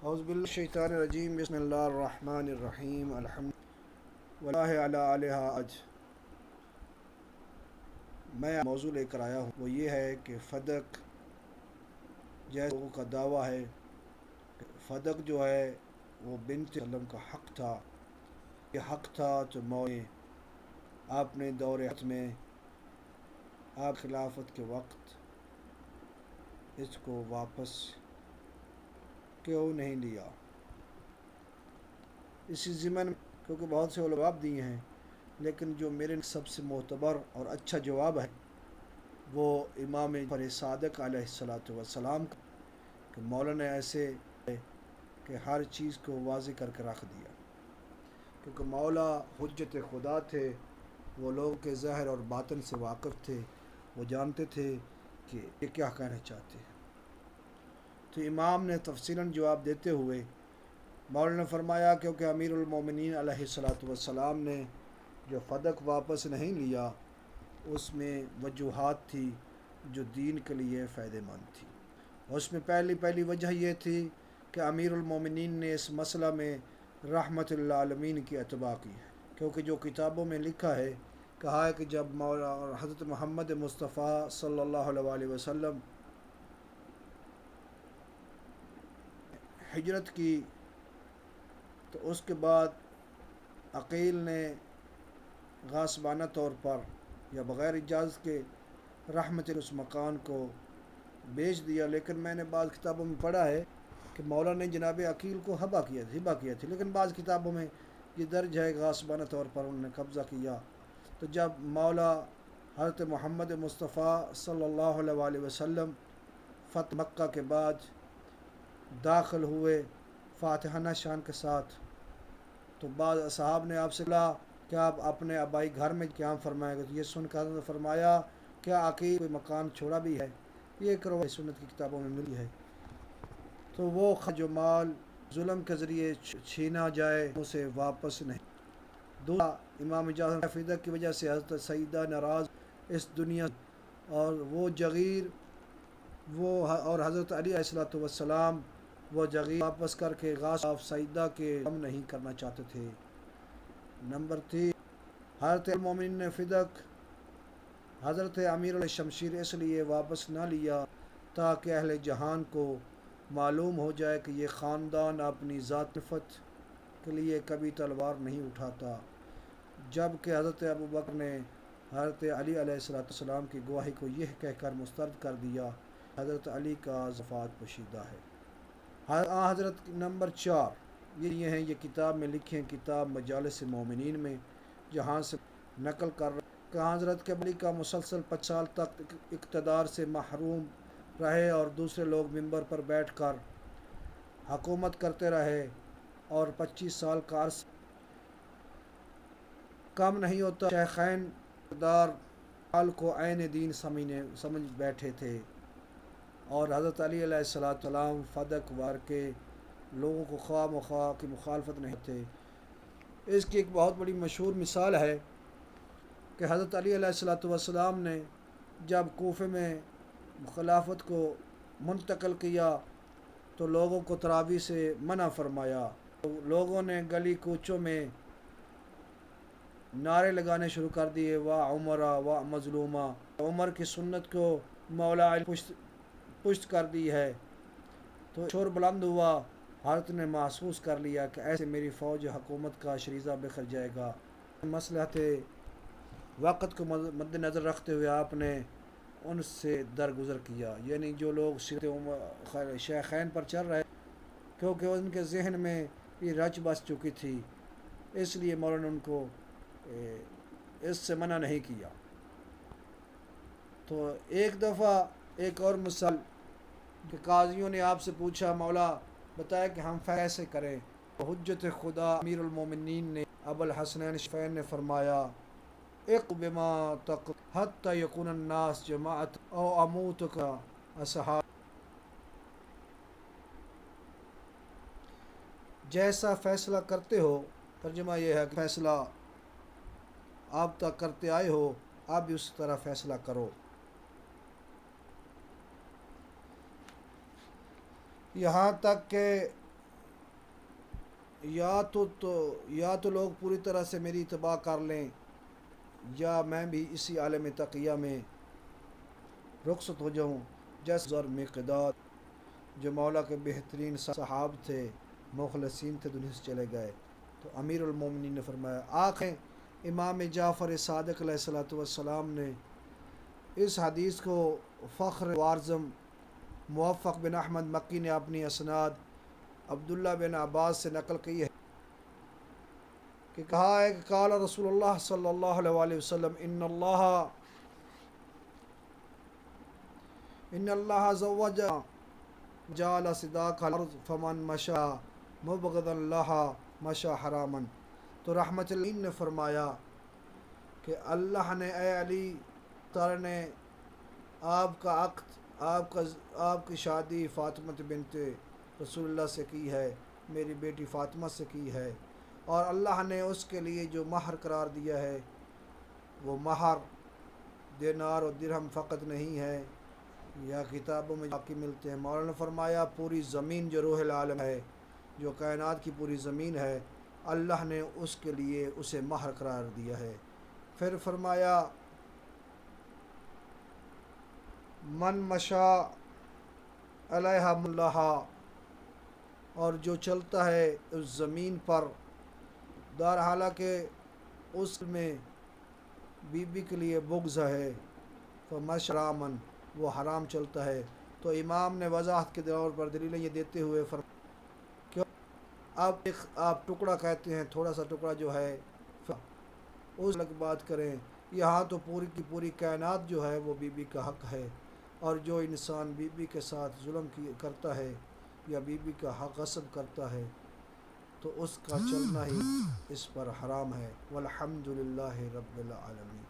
اعوذ باللہ الشیطان الرجیم بسم اللہ الرحمن الرحیم الحمد واللہ علی علیہ اج میں موضوع لے کر آیا ہوں، وہ یہ ہے کہ فدق جیسے لوگوں کا دعویٰ ہے کہ فدق جو ہے وہ بنت وسلم کا حق تھا، یہ حق تھا تو مولا آپ نے دور حیات میں آپ خلافت کے وقت اس کو واپس کیوں نہیں لیا؟ اسی ضمن میں کیونکہ بہت سے جواب دیے ہیں، لیکن جو میرے سب سے معتبر اور اچھا جواب ہے وہ امام الصادق علیہ السلام کا، کہ مولا نے ایسے کہ ہر چیز کو واضح کر کے رکھ دیا، کیونکہ مولا حجت خدا تھے، وہ لوگوں کے ظاہر اور باطن سے واقف تھے، وہ جانتے تھے کہ یہ کیا کہنا چاہتے ہیں۔ تو امام نے تفصیلاً جواب دیتے ہوئے مولا نے فرمایا کیونکہ امیر المومنین علیہ السلام نے جو فدق واپس نہیں لیا اس میں وجوہات تھی جو دین کے لیے فائدہ مند تھی۔ اس میں پہلی وجہ یہ تھی کہ امیر المومنین نے اس مسئلہ میں رحمت للعالمین کی اتباع کی ہے، کیونکہ جو کتابوں میں لکھا ہے، کہا ہے کہ جب مولا اور حضرت محمد مصطفیٰ صلی اللہ علیہ وسلم ہجرت کی تو اس کے بعد عقیل نے غاصبانہ طور پر یا بغیر اجازت کے رحمت اس مکان کو بیچ دیا، لیکن میں نے بعض کتابوں میں پڑھا ہے کہ مولا نے جناب عقیل کو ہبہ کیا تھی، لیکن بعض کتابوں میں یہ درج ہے غاصبانہ طور پر انہوں نے قبضہ کیا۔ تو جب مولا حضرت محمد مصطفیٰ صلی اللہ علیہ وسلم فتح مکہ کے بعد داخل ہوئے فاتحانہ شان کے ساتھ، تو بعض اصحاب نے آپ سے کہا کہ آپ اپنے آبائی گھر میں قیام فرمائے گا، تو یہ سن کر حضرت نے فرمایا کیا عقیل کوئی مکان چھوڑا بھی ہے؟ یہ ایک روایت سنت کی کتابوں میں ملی ہے۔ تو وہ جو مال ظلم کے ذریعے چھینا جائے اسے واپس نہیں۔ دوسرا، امام جعفر فدق کی وجہ سے حضرت سیدہ ناراض اس دنیا اور وہ جغیر اور حضرت علی علیہ السلام وہ جغیر واپس کر کے غاصب سیدہ کے غم نہیں کرنا چاہتے تھے۔ نمبر 3، حضرت المومنین نے فدق حضرت امیر الشمشیر اس لیے واپس نہ لیا تاکہ اہل جہان کو معلوم ہو جائے کہ یہ خاندان اپنی ذات نفت کے لیے کبھی تلوار نہیں اٹھاتا، جبکہ حضرت ابو بکر نے حضرت علی علیہ السلام کی گواہی کو یہ کہہ کر مسترد کر دیا حضرت علی کا وفات پوشیدہ ہے۔ حضرت نمبر 4 یہ ہیں، یہ کتاب میں لکھے ہیں، کتاب مجالس مومنین میں، جہاں سے نقل کر رہا کہ حضرت کے علی کا مسلسل 5 سال تک اقتدار سے محروم رہے اور دوسرے لوگ ممبر پر بیٹھ کر حکومت کرتے رہے، اور 25 سال کا عرصہ کم نہیں ہوتا۔ شیخین اقتدار حال کو عین دین سمجھ بیٹھے تھے، اور حضرت علی علیہ السلام فدق وار کے لوگوں کو خواہ مخواہ کی مخالفت نہیں تھے۔ اس کی ایک بہت بڑی مشہور مثال ہے کہ حضرت علی علیہ السلام نے جب کوفے میں خلافت کو منتقل کیا تو لوگوں کو تراویح سے منع فرمایا، تو لوگوں نے گلی کوچوں میں نعرے لگانے شروع کر دیے، واہ عمرہ واہ مظلومہ، عمر کی سنت کو مولا علی پشت کر دی ہے۔ تو شور بلند ہوا، حضرت نے محسوس کر لیا کہ ایسے میری فوج حکومت کا شریزہ بکھر جائے گا۔ مصلحت وقت کو مد نظر رکھتے ہوئے آپ نے ان سے درگزر کیا، یعنی جو لوگ شیخین پر چل رہے کیونکہ ان کے ذہن میں یہ رچ بس چکی تھی، اس لیے مولانا نے ان کو اس سے منع نہیں کیا۔ تو ایک دفعہ ایک اور مثال کہ قاضیوں نے آپ سے پوچھا مولا بتایا کہ ہم فیصلے کریں، تو حجت خدا امیر المومنین نے ابو الحسنین شفین نے فرمایا اقض بما تقضی حتی یکون الناس جماعت او اموت کا اصحاب، جیسا فیصلہ کرتے ہو، ترجمہ یہ ہے کہ فیصلہ آپ تک کرتے آئے ہو آپ بھی اس طرح فیصلہ کرو۔ یہاں تک کہ یا تو لوگ پوری طرح سے میری اتباع کر لیں یا میں بھی اسی عالم تقیہ میں رخصت ہو جاؤں، جیسے ذر مقداد جو مولا کے بہترین صحاب تھے، مخلصین تھے، دنیا سے چلے گئے۔ تو امیر المومنین نے فرمایا آنکھیں امام جعفر الصادق علیہ السلام نے اس حدیث کو فخر وارزم موفق بن احمد مکی نے اپنی اسناد عبداللہ بن عباس سے نقل کی ہے کہ کہا ہے کہ قال رسول اللہ صلی اللہ علیہ وسلم ان اللہ زوج جعل صداق الارض فمن مشى مبغضا لها مشى حراما۔ تو رحمت اللہ نے فرمایا کہ اللہ نے اے علی تعالی نے آپ کا عقد آپ کی شادی فاطمہ بنت رسول اللہ سے کی ہے، میری بیٹی فاطمہ سے کی ہے، اور اللہ نے اس کے لیے جو مہر قرار دیا ہے وہ مہر دینار و درہم فقط نہیں ہے، یا کتابوں میں باقی ملتے ہیں۔ مولانا نے فرمایا پوری زمین جو روح العالم ہے، جو کائنات کی پوری زمین ہے، اللہ نے اس کے لیے اسے مہر قرار دیا ہے۔ پھر فرمایا من مشا علیہ اللہ، اور جو چلتا ہے اس زمین پر دار حالانکہ اس میں بی بی کے لیے بغض ہے، فمشرامن وہ حرام چلتا ہے۔ تو امام نے وضاحت کے طور پر دلیلیں یہ دیتے ہوئے کیوں اب آپ ٹکڑا کہتے ہیں، تھوڑا سا ٹکڑا جو ہے اس الگ بات کریں، یہاں تو پوری کی پوری کائنات جو ہے وہ بی بی کا حق ہے، اور جو انسان بی بی کے ساتھ ظلم کرتا ہے یا بی بی کا حق غصب کرتا ہے تو اس کا چلنا ہی اس پر حرام ہے۔ والحمد للہ رب العالمین۔